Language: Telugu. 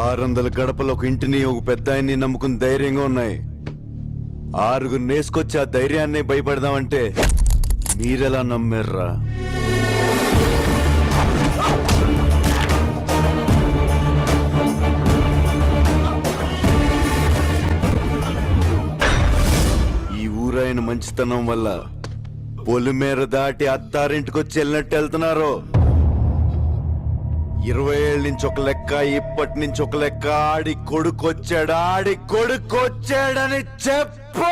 600 గడపలు ఒక ఇంటిని ఒక పెద్ద ఆయన్ని నమ్ముకుని ధైర్యంగా ఉన్నాయి. 6 నేసుకొచ్చి ఆ ధైర్యాన్ని భయపడదామంటే మీరెలా నమ్మారా? ఈ ఊరాయన మంచితనం వల్ల పొలిమేర దాటి అత్తారింటికొచ్చి వెళ్ళినట్టు వెళ్తున్నారు. 20 ఏళ్ళ నుంచి ఒక లెక్క, ఇప్పటి నుంచి ఒక లెక్క. ఆడి కొడుకొచ్చాడని చెప్పు.